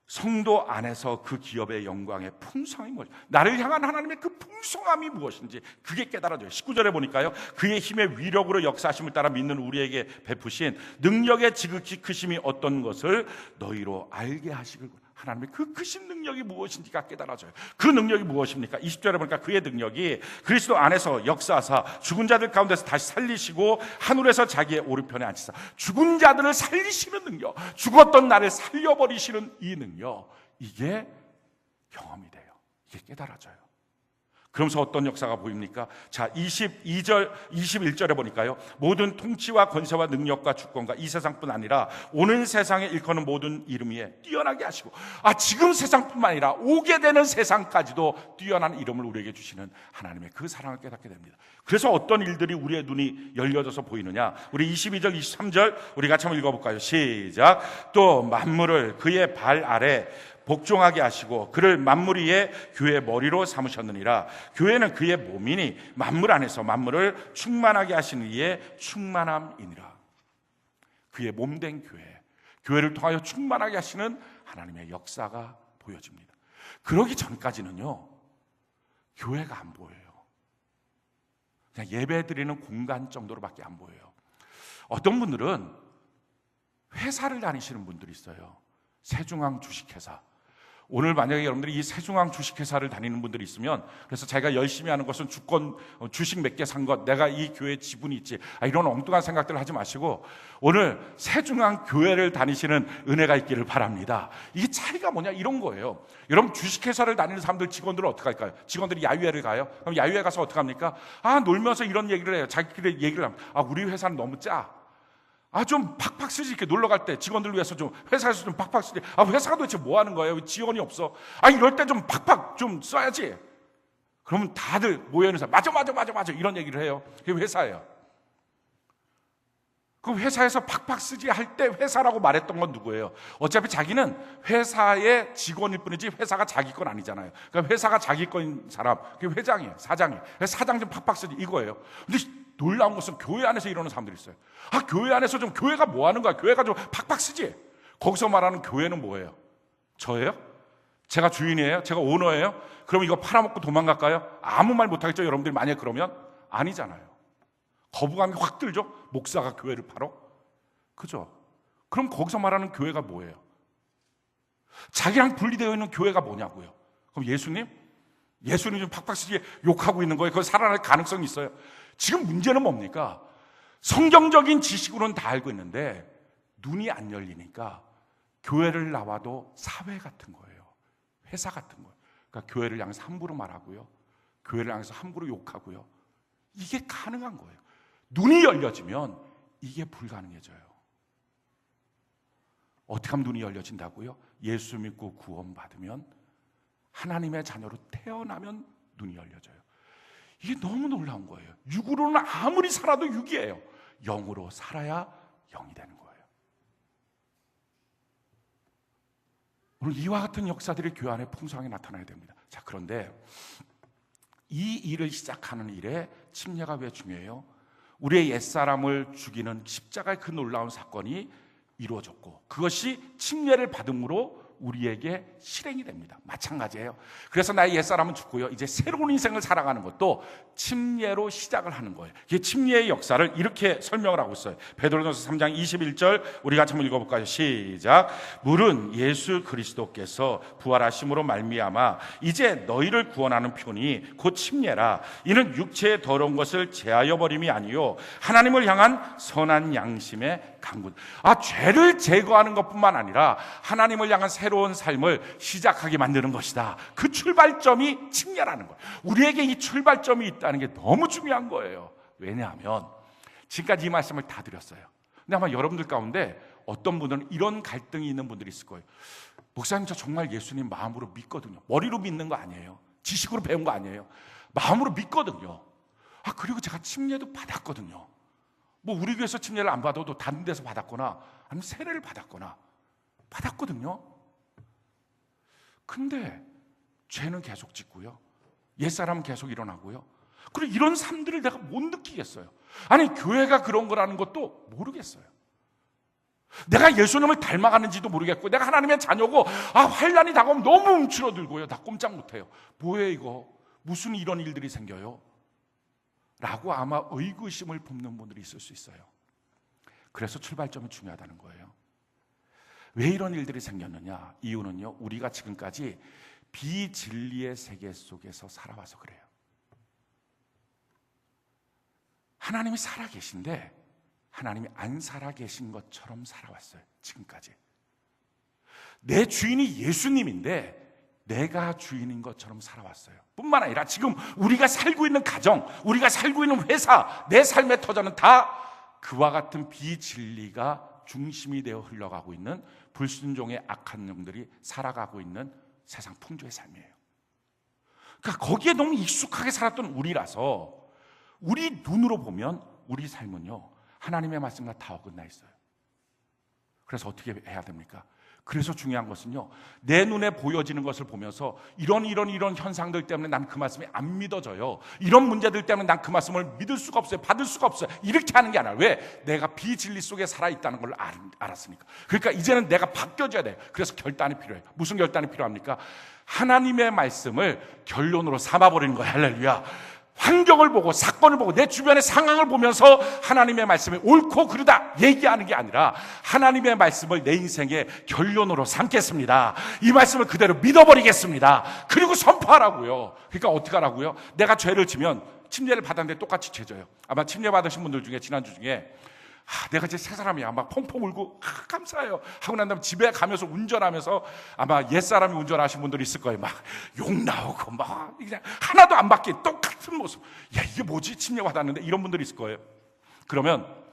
성도 안에서 그 기업의 영광의 풍성함이 무엇이, 나를 향한 하나님의 그 풍성함이 무엇인지 그게 깨달아져요. 19절에 보니까요, 그의 힘의 위력으로 역사하심을 따라 믿는 우리에게 베푸신 능력의 지극히 크심이 어떤 것을 너희로 알게 하시길. 하나님의 그 크신 능력이 무엇인지가 깨달아져요. 그 능력이 무엇입니까? 20절에 보니까 그의 능력이 그리스도 안에서 역사하사 죽은 자들 가운데서 다시 살리시고 하늘에서 자기의 오른편에 앉히사. 죽은 자들을 살리시는 능력, 죽었던 나를 살려버리시는 이 능력, 이게 경험이 돼요. 이게 깨달아져요. 그러면서 어떤 역사가 보입니까? 자, 22절, 21절에 보니까요, 모든 통치와 권세와 능력과 주권과 이 세상뿐 아니라 오는 세상에 일컫는 모든 이름 위에 뛰어나게 하시고, 지금 세상뿐만 아니라 오게 되는 세상까지도 뛰어난 이름을 우리에게 주시는 하나님의 그 사랑을 깨닫게 됩니다. 그래서 어떤 일들이 우리의 눈이 열려져서 보이느냐? 우리 22절, 23절 우리 같이 한번 읽어볼까요? 시작. 또 만물을 그의 발 아래 복종하게 하시고 그를 만물 위에 교회의 머리로 삼으셨느니라. 교회는 그의 몸이니 만물 안에서 만물을 충만하게 하시는 이의 충만함이니라. 그의 몸된 교회, 교회를 통하여 충만하게 하시는 하나님의 역사가 보여집니다. 그러기 전까지는요, 교회가 안 보여요. 그냥 예배 드리는 공간 정도로밖에 안 보여요. 어떤 분들은 회사를 다니시는 분들이 있어요. 세중앙 주식회사. 오늘 만약에 여러분들이 이 세중앙 주식회사를 다니는 분들이 있으면, 그래서 자기가 열심히 하는 것은 주권, 주식 몇 개 산 것, 내가 이 교회에 지분이 있지, 이런 엉뚱한 생각들을 하지 마시고 오늘 세중앙 교회를 다니시는 은혜가 있기를 바랍니다. 이게 차이가 뭐냐, 이런 거예요. 여러분, 주식회사를 다니는 사람들, 직원들은 어떻게 할까요? 직원들이 야유회를 가요? 그럼 야유회 가서 어떻게 합니까? 놀면서 이런 얘기를 해요. 자기들이 얘기를 합니다. 우리 회사는 너무 짜. 좀 팍팍 쓰지. 이렇게 놀러 갈 때 직원들 위해서 좀, 회사에서 좀 팍팍 쓰지. 회사가 도대체 뭐 하는 거예요? 왜 지원이 없어? 이럴 때 좀 팍팍 좀 써야지. 그러면 다들 모여있는 사람, 맞아 이런 얘기를 해요. 그게 회사예요. 그 회사에서 팍팍 쓰지 할 때 회사라고 말했던 건 누구예요? 어차피 자기는 회사의 직원일 뿐이지 회사가 자기 건 아니잖아요. 그러니까 회사가 자기 건인 사람, 그게 회장이에요. 사장이에요. 사장 좀 팍팍 쓰지, 이거예요. 근데 놀라운 것은 교회 안에서 이러는 사람들이 있어요. 교회 안에서 좀, 교회가 뭐 하는 거야? 교회가 좀 팍팍 쓰지. 거기서 말하는 교회는 뭐예요? 저예요? 제가 주인이에요? 제가 오너예요? 그럼 이거 팔아먹고 도망갈까요? 아무 말 못하겠죠, 여러분들이 만약에 그러면? 아니잖아요. 거부감이 확 들죠? 목사가 교회를 팔어? 그죠? 그럼 거기서 말하는 교회가 뭐예요? 자기랑 분리되어 있는 교회가 뭐냐고요? 그럼 예수님 좀 팍팍시게 욕하고 있는 거예요. 그거 살아날 가능성이 있어요. 지금 문제는 뭡니까? 성경적인 지식으로는 다 알고 있는데 눈이 안 열리니까 교회를 나와도 사회 같은 거예요. 회사 같은 거예요. 그러니까 교회를 향해서 함부로 말하고요, 교회를 향해서 함부로 욕하고요. 이게 가능한 거예요. 눈이 열려지면 이게 불가능해져요. 어떻게 하면 눈이 열려진다고요? 예수 믿고 구원받으면, 하나님의 자녀로 태어나면 눈이 열려져요. 이게 너무 놀라운 거예요. 육으로는 아무리 살아도 육이에요. 영으로 살아야 영이 되는 거예요. 오늘 이와 같은 역사들이 교회 안에 풍성하게 나타나야 됩니다. 자, 그런데 이 일을 시작하는 일에 침례가 왜 중요해요? 우리의 옛사람을 죽이는 십자가의 그 놀라운 사건이 이루어졌고, 그것이 침례를 받음으로 우리에게 실행이 됩니다. 마찬가지예요. 그래서 나의 옛사람은 죽고요, 이제 새로운 인생을 살아가는 것도 침례로 시작을 하는 거예요. 이게 침례의 역사를 이렇게 설명을 하고 있어요. 베드로전서 3장 21절 우리 같이 한번 읽어볼까요? 시작. 물은 예수 그리스도께서 부활하심으로 말미암아 이제 너희를 구원하는 표니 곧 침례라. 이는 육체의 더러운 것을 제하여 버림이 아니요 하나님을 향한 선한 양심의 강군. 죄를 제거하는 것뿐만 아니라 하나님을 향한 새로운 삶을 시작하게 만드는 것이다. 그 출발점이 침례라는 거예요. 우리에게 이 출발점이 있다는 게 너무 중요한 거예요. 왜냐하면 지금까지 이 말씀을 다 드렸어요. 근데 아마 여러분들 가운데 어떤 분들은 이런 갈등이 있는 분들이 있을 거예요. 목사님, 저 정말 예수님 마음으로 믿거든요. 머리로 믿는 거 아니에요. 지식으로 배운 거 아니에요. 마음으로 믿거든요. 그리고 제가 침례도 받았거든요. 뭐 우리 교회에서 침례를 안 받아도 다른 데서 받았거나 아니면 세례를 받았거나 받았거든요. 근데 죄는 계속 짓고요, 옛사람은 계속 일어나고요. 그리고 이런 삶들을 내가 못 느끼겠어요. 아니, 교회가 그런 거라는 것도 모르겠어요. 내가 예수님을 닮아가는지도 모르겠고, 내가 하나님의 자녀고, 환난이 다가오면 너무 움츠러들고요, 나 꼼짝 못해요. 뭐예요 이거? 무슨 이런 일들이 생겨요? 라고 아마 의구심을 품는 분들이 있을 수 있어요. 그래서 출발점이 중요하다는 거예요. 왜 이런 일들이 생겼느냐? 이유는요, 우리가 지금까지 비진리의 세계 속에서 살아와서 그래요. 하나님이 살아계신데 하나님이 안 살아계신 것처럼 살아왔어요. 지금까지. 내 주인이 예수님인데 내가 주인인 것처럼 살아왔어요. 뿐만 아니라 지금 우리가 살고 있는 가정, 우리가 살고 있는 회사, 내 삶의 터전은 다 그와 같은 비진리가 중심이 되어 흘러가고 있는 불순종의 악한 놈들이 살아가고 있는 세상 풍조의 삶이에요. 그러니까 거기에 너무 익숙하게 살았던 우리라서 우리 눈으로 보면 우리 삶은요, 하나님의 말씀과 다 어긋나 있어요. 그래서 어떻게 해야 됩니까? 그래서 중요한 것은요, 내 눈에 보여지는 것을 보면서 이런 현상들 때문에 난 그 말씀이 안 믿어져요, 이런 문제들 때문에 난 그 말씀을 믿을 수가 없어요, 받을 수가 없어요, 이렇게 하는 게 아니라, 왜? 내가 비진리 속에 살아있다는 걸 알았으니까. 그러니까 이제는 내가 바뀌어져야 돼요. 그래서 결단이 필요해요. 무슨 결단이 필요합니까? 하나님의 말씀을 결론으로 삼아버리는 거예요. 할렐루야. 환경을 보고, 사건을 보고, 내 주변의 상황을 보면서 하나님의 말씀이 옳고 그르다 얘기하는 게 아니라, 하나님의 말씀을 내 인생의 결론으로 삼겠습니다, 이 말씀을 그대로 믿어버리겠습니다, 그리고 선포하라고요. 그러니까 어떻게 하라고요? 내가 죄를 지면 침례를 받았는데 똑같이 죄져요. 아마 침례 받으신 분들 중에 지난주 중에 내가 이제 새 사람이야, 막 펑펑 울고 감사해요 하고 난 다음에 집에 가면서 운전하면서, 아마 옛사람이 운전하신 분들이 있을 거예요. 막 욕 나오고 막 그냥 하나도 안 바뀐 똑같은 모습. 야, 이게 뭐지? 침례 받았는데, 이런 분들이 있을 거예요. 그러면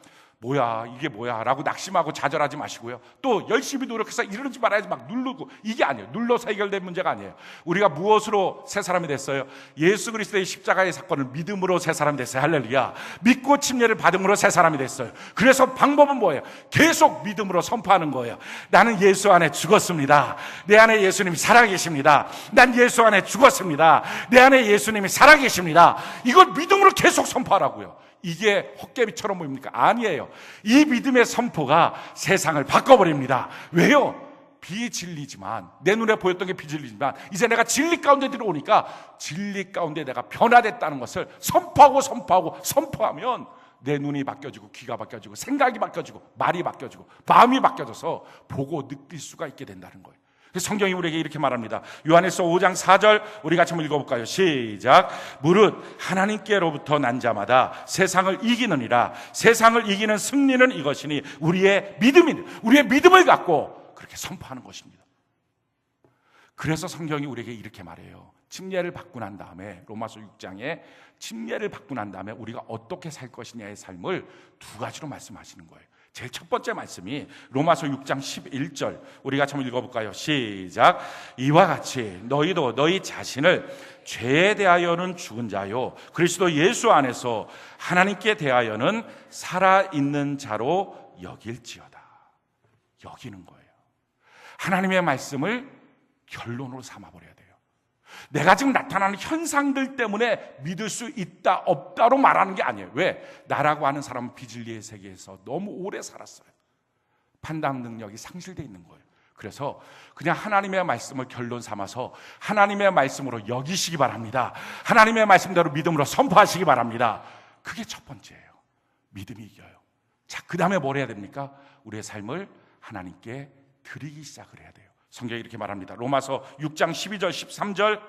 뭐야, 이게 뭐야 라고 낙심하고 좌절하지 마시고요, 또 열심히 노력해서 이러지 말아야지 막 누르고, 이게 아니에요. 눌러서 해결된 문제가 아니에요. 우리가 무엇으로 새 사람이 됐어요? 예수 그리스도의 십자가의 사건을 믿음으로 새 사람이 됐어요. 할렐루야. 믿고 침례를 받음으로 새 사람이 됐어요. 그래서 방법은 뭐예요? 계속 믿음으로 선포하는 거예요. 나는 예수 안에 죽었습니다. 내 안에 예수님이 살아계십니다. 난 예수 안에 죽었습니다. 내 안에 예수님이 살아계십니다. 이걸 믿음으로 계속 선포하라고요. 이게 헛개비처럼 보입니까? 아니에요. 이 믿음의 선포가 세상을 바꿔버립니다. 왜요? 비진리지만, 내 눈에 보였던 게 비진리지만 이제 내가 진리 가운데 들어오니까 진리 가운데 내가 변화됐다는 것을 선포하면 내 눈이 바뀌어지고 귀가 바뀌어지고 생각이 바뀌어지고 말이 바뀌어지고 마음이 바뀌어져서 보고 느낄 수가 있게 된다는 거예요. 성경이 우리에게 이렇게 말합니다. 요한일서 5장 4절 우리 같이 한번 읽어볼까요? 시작. 무릇 하나님께로부터 난 자마다 세상을 이기느니라. 세상을 이기는 승리는 이것이니 우리의 믿음을 갖고 그렇게 선포하는 것입니다. 그래서 성경이 우리에게 이렇게 말해요. 침례를 받고 난 다음에, 로마서 6장에 침례를 받고 난 다음에 우리가 어떻게 살 것이냐의 삶을 두 가지로 말씀하시는 거예요. 제일 첫 번째 말씀이 로마서 6장 11절 우리 같이 한번 읽어볼까요? 시작. 이와 같이 너희도 너희 자신을 죄에 대하여는 죽은 자요 그리스도 예수 안에서 하나님께 대하여는 살아있는 자로 여길지어다. 여기는 거예요. 하나님의 말씀을 결론으로 삼아버려야 돼요. 내가 지금 나타나는 현상들 때문에 믿을 수 있다 없다로 말하는 게 아니에요. 왜? 나라고 하는 사람은 비진리의 세계에서 너무 오래 살았어요. 판단 능력이 상실되어 있는 거예요. 그래서 그냥 하나님의 말씀을 결론 삼아서 하나님의 말씀으로 여기시기 바랍니다. 하나님의 말씀대로 믿음으로 선포하시기 바랍니다. 그게 첫 번째예요. 믿음이 이겨요. 자, 그 다음에 뭘 해야 됩니까? 우리의 삶을 하나님께 드리기 시작을 해야 돼요. 성경이 이렇게 말합니다. 로마서 6장 12절 13절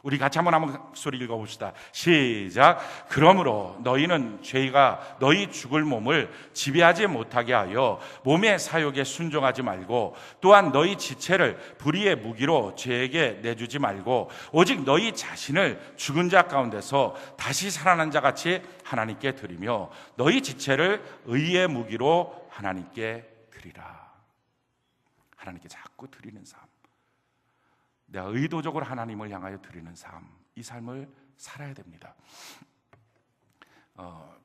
우리 같이 한번 소리 읽어봅시다. 시작. 그러므로 너희는 죄가 너희 죽을 몸을 지배하지 못하게 하여 몸의 사욕에 순종하지 말고 또한 너희 지체를 불의의 무기로 죄에게 내주지 말고 오직 너희 자신을 죽은 자 가운데서 다시 살아난 자 같이 하나님께 드리며 너희 지체를 의의 무기로 하나님께 드리라. 하나님께 자꾸 드리는 삶, 내가 의도적으로 하나님을 향하여 드리는 삶, 이 삶을 살아야 됩니다.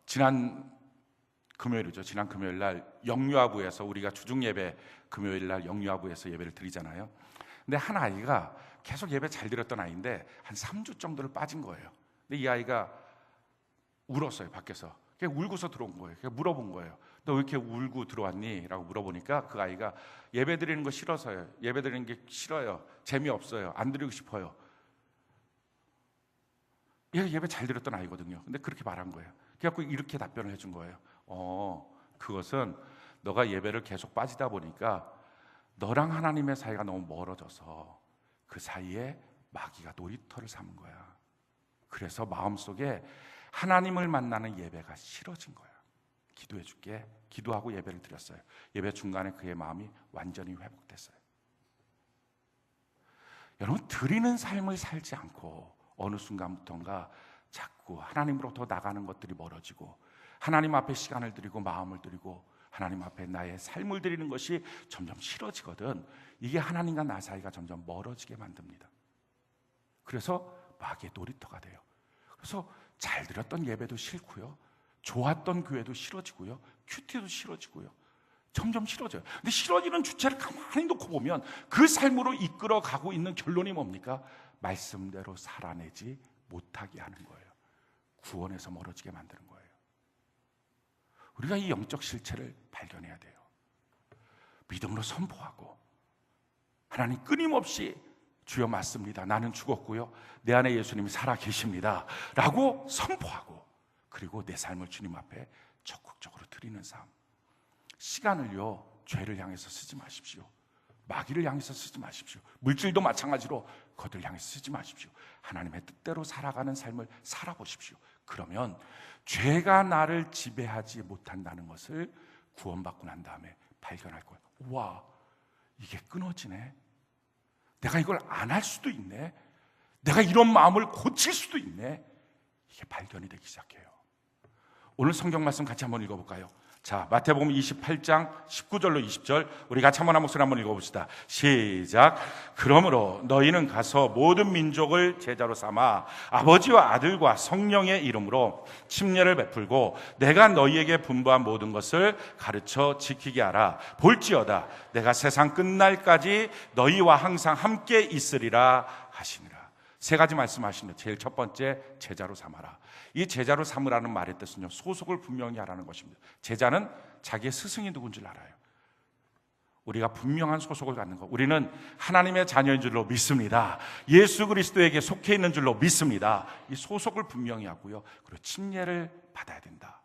지난 금요일이죠. 지난 금요일 날 영유아부에서 우리가 주중 예배 금요일 날 영유아부에서 예배를 드리잖아요. 근데 한 아이가 계속 예배 잘 드렸던 아이인데 한 3주 정도를 빠진 거예요. 근데 이 아이가 울었어요. 밖에서. 그냥 울고서 들어온 거예요. 그냥 물어본 거예요. 너 왜 이렇게 울고 들어왔니? 라고 물어보니까 그 아이가 예배 드리는 거 싫어서요. 예배 드리는 게 싫어요. 재미없어요. 안 드리고 싶어요. 얘가 예배 잘 드렸던 아이거든요. 근데 그렇게 말한 거예요. 그래갖고 이렇게 답변을 해준 거예요. 그것은 너가 예배를 계속 빠지다 보니까 너랑 하나님의 사이가 너무 멀어져서 그 사이에 마귀가 놀이터를 삼은 거야. 그래서 마음속에 하나님을 만나는 예배가 싫어진 거야. 기도해 줄게. 기도하고 예배를 드렸어요. 예배 중간에 그의 마음이 완전히 회복됐어요. 여러분, 드리는 삶을 살지 않고 어느 순간부터인가 자꾸 하나님으로부터 나가는 것들이 멀어지고 하나님 앞에 시간을 드리고 마음을 드리고 하나님 앞에 나의 삶을 드리는 것이 점점 싫어지거든. 이게 하나님과 나 사이가 점점 멀어지게 만듭니다. 그래서 마귀의 놀이터가 돼요. 그래서 잘 드렸던 예배도 싫고요, 좋았던 교회도 싫어지고요, 큐티도 싫어지고요, 점점 싫어져요. 근데 싫어지는 주체를 가만히 놓고 보면 그 삶으로 이끌어 가고 있는 결론이 뭡니까? 말씀대로 살아내지 못하게 하는 거예요. 구원에서 멀어지게 만드는 거예요. 우리가 이 영적 실체를 발견해야 돼요. 믿음으로 선포하고 하나님 끊임없이 주여 맞습니다. 나는 죽었고요, 내 안에 예수님이 살아 계십니다 라고 선포하고, 그리고 내 삶을 주님 앞에 적극적으로 드리는 삶. 시간을요, 죄를 향해서 쓰지 마십시오. 마귀를 향해서 쓰지 마십시오. 물질도 마찬가지로 그들을 향해서 쓰지 마십시오. 하나님의 뜻대로 살아가는 삶을 살아보십시오. 그러면 죄가 나를 지배하지 못한다는 것을 구원받고 난 다음에 발견할 거예요. 와, 이게 끊어지네. 내가 이걸 안 할 수도 있네. 내가 이런 마음을 고칠 수도 있네. 이게 발견이 되기 시작해요. 오늘 성경 말씀 같이 한번 읽어볼까요? 자, 마태복음 28장 19절로 20절 우리 같이 한번 한 목소리 한번 읽어봅시다. 시작. 그러므로 너희는 가서 모든 민족을 제자로 삼아 아버지와 아들과 성령의 이름으로 침례를 베풀고 내가 너희에게 분부한 모든 것을 가르쳐 지키게 하라. 볼지어다 내가 세상 끝날까지 너희와 항상 함께 있으리라 하시니라. 세 가지 말씀하시는데, 제일 첫 번째, 제자로 삼아라. 이 제자로 삼으라는 말의 뜻은요, 소속을 분명히 하라는 것입니다. 제자는 자기의 스승이 누군지를 알아요. 우리가 분명한 소속을 갖는 것, 우리는 하나님의 자녀인 줄로 믿습니다. 예수 그리스도에게 속해 있는 줄로 믿습니다. 이 소속을 분명히 하고요, 그리고 침례를 받아야 된다.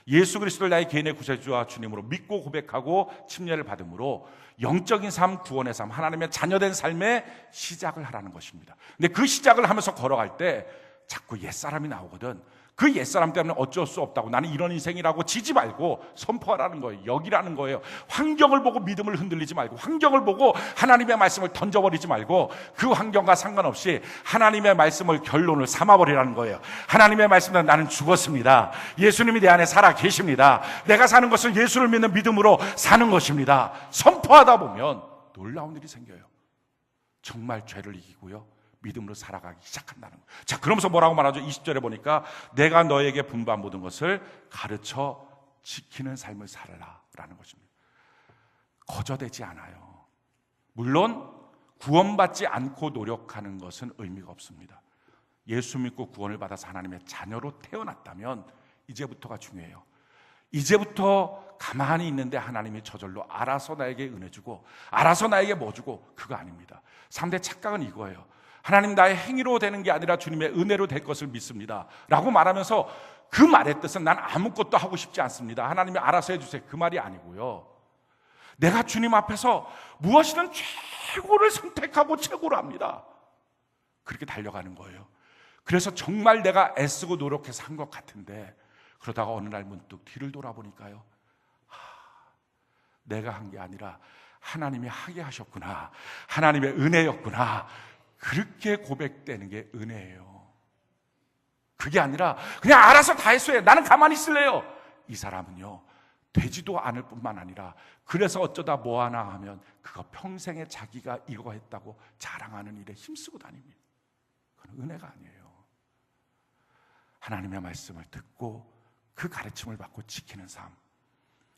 예수 그리스도를 나의 개인의 구세주와 주님으로 믿고 고백하고 침례를 받음으로 영적인 삶, 구원의 삶, 하나님의 자녀된 삶의 시작을 하라는 것입니다. 근데 그 시작을 하면서 걸어갈 때 자꾸 옛사람이 나오거든. 그 옛사람 때문에 어쩔 수 없다고, 나는 이런 인생이라고 지지 말고 선포하라는 거예요. 여기라는 거예요. 환경을 보고 믿음을 흔들리지 말고, 환경을 보고 하나님의 말씀을 던져버리지 말고, 그 환경과 상관없이 하나님의 말씀을 결론을 삼아버리라는 거예요. 하나님의 말씀은 나는 죽었습니다. 예수님이 내 안에 살아 계십니다. 내가 사는 것은 예수를 믿는 믿음으로 사는 것입니다. 선포하다 보면 놀라운 일이 생겨요. 정말 죄를 이기고요, 믿음으로 살아가기 시작한다는 거예요. 자, 그러면서 뭐라고 말하죠? 20절에 보니까 내가 너에게 분부한 모든 것을 가르쳐 지키는 삶을 살아라 라는 것입니다. 거저되지 않아요. 물론 구원받지 않고 노력하는 것은 의미가 없습니다. 예수 믿고 구원을 받아서 하나님의 자녀로 태어났다면 이제부터가 중요해요. 이제부터 가만히 있는데 하나님이 저절로 알아서 나에게 은혜 주고 알아서 나에게 뭐 주고, 그거 아닙니다. 3대 착각은 이거예요. 하나님 나의 행위로 되는 게 아니라 주님의 은혜로 될 것을 믿습니다 라고 말하면서 그 말의 뜻은 난 아무것도 하고 싶지 않습니다, 하나님이 알아서 해주세요, 그 말이 아니고요. 내가 주님 앞에서 무엇이든 최고를 선택하고 최고로 합니다. 그렇게 달려가는 거예요. 그래서 정말 내가 애쓰고 노력해서 한 것 같은데, 그러다가 어느 날 문득 뒤를 돌아보니까요, 내가 한 게 아니라 하나님이 하게 하셨구나, 하나님의 은혜였구나, 그렇게 고백되는 게 은혜예요. 그게 아니라 그냥 알아서 다 했어요, 나는 가만히 있을래요. 이 사람은요, 되지도 않을 뿐만 아니라 그래서 어쩌다 뭐하나 하면 그거 평생에 자기가 이거 했다고 자랑하는 일에 힘쓰고 다닙니다. 그건 은혜가 아니에요. 하나님의 말씀을 듣고 그 가르침을 받고 지키는 삶,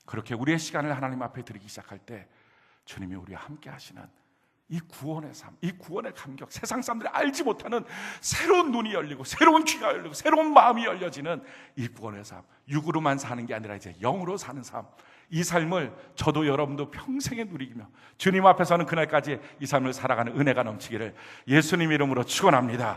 그렇게 우리의 시간을 하나님 앞에 드리기 시작할 때 주님이 우리와 함께 하시는 이 구원의 삶, 이 구원의 감격, 세상 사람들이 알지 못하는 새로운 눈이 열리고 새로운 귀가 열리고 새로운 마음이 열려지는 이 구원의 삶, 육으로만 사는 게 아니라 이제 영으로 사는 삶, 이 삶을 저도 여러분도 평생에 누리며 주님 앞에서는 그날까지 이 삶을 살아가는 은혜가 넘치기를 예수님 이름으로 축원합니다.